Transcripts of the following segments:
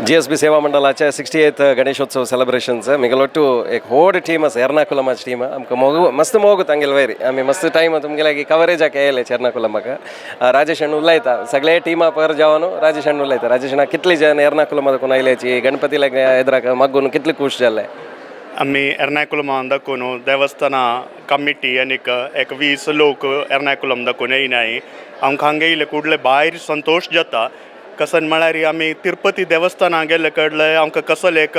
GSB सेवा मंडळाच्या 68th Ganeshotsav सेलिब्रेशनचं मिगलोट्टू एक होड टीम आसा एर्नाकुलमाची टीम आमकां मोग मस्त मोग तांगेल वयर आमी मस्त टायम तुमगे लागीं कवरेजाक येयले एर्नाकुलमाक राजेश अण्ण उलयता सगळे टीमा पर जावन राजेश अण्ण उलयता राजेश अण्णा कितली जण एर्नाकुलमा दाखोवन आयल्याची गणपतीला येद्राक मग्गून कितले खूश जाले आम्ही एर्नाकुलमान दाखवून देवस्थाना कमिटी आनीक एक 20 लोक एर्नाकुलम दाखवून येयनाय आमकां हांगा येयले कुडले भायर संतोश जाता कसन म्हळ्यार आमी तिरुपती देवस्थानाक गेले कडले आमकां कसल एक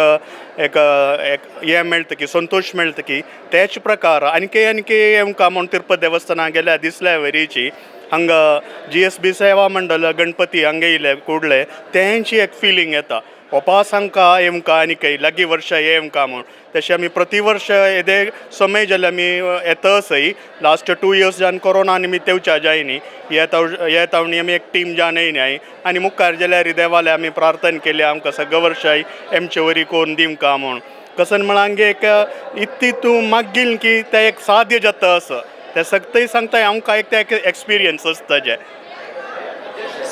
एक एक हें मेळटा की संतोष मेळटा की तेच प्रकार आनीक आमकां म्हूण तिरुपती देवस्थानाक गेल्यार दिसल्या वेरीची हांगा GSB सेवा मंडळ गणपती हांगा येयले कुडले तेंची एक फिलींग येता वपास हांकां येवंका आनी लागीं वर्सा येवंका म्हूण तशें आमी प्रति वर्ष येदे समय जाल्यार आमी येतसय लास्ट 2 years जावन कोरोना निमित्त येवच्या जाय न्ही हे तावणी आमी एक टीम जावन येयनाय आनी मुखार जाल्यार देवालय आमी प्रार्थना केली आमकां सगळे वर्साय एमचे वरी कोरून दिवंका म्हूण कसन म्हळ्यार हांगे एक इतली तूं मागील की तें एक साध्य जाता असं ते सगळें सांगताय आमकां एक ते एक्सपिरियन्स आसता जे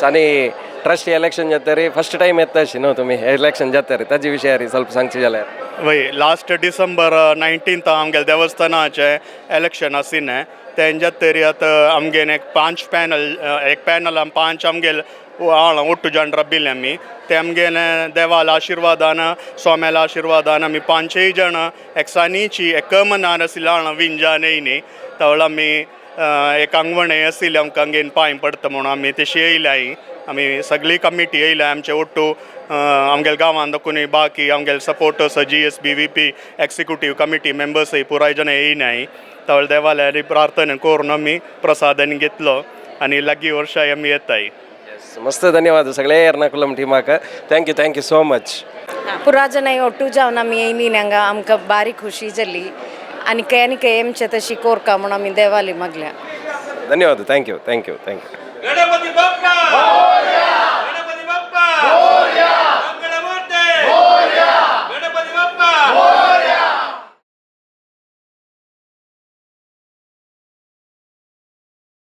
आनी ट्रस्ट इलेक्शन जातरी फर्स्ट टाइम येता अशी न्हू तुमी इलेक्शन जातरी ताजे विशयार ಸ್ವಲ್ಪ सांगचे जाल्यार वय लास्ट डिसेंबर 19th आमगे देवस्थानाचे इलेक्शन आसिल्लें तेंच्या तरी आतां आमगेन एक 5 पॅनल एक पॅनलान 5 आमगेल ಒಟ್ಟು ಜನರು ರಬ್ಬಿಲ್ಲ आमी ते आमगेले देवाल आशिर्वादान स्वाम्याला आशिर्वादान आमी 5 जण एकसानीची एकमनान आशिल्ले विंजान येयनी तवळ आमी एक अंगवणे आशिल्ले आमकां हांगेन पांय पडटा म्हणून आमी तशी येयल्याय आमी सगळी कमिटी येयल्या आमचे ओट्टू आमगेल्या गांवांत दाखून बाकी आमगेले supporters GSB VP executive committee मेंबर्सय पुराय जण येयनाय तवळ देवालयार प्रार्थना करून आमी प्रसादान घेतलो आनी लागीं वर्साय आमी येताय मस्त धन्यवाद सगळे एर्नाकुलम टीमाक थँक्यू सो मच पुरा जन ಒಟ್ಟು जावन आमी येयली हांगा आमकां बारी खुशी जाली आनी एमचे तशी कोरका म्हूण आमी देवाली मागल्या धन्यवाद थँक्यू गणपती बाप्पा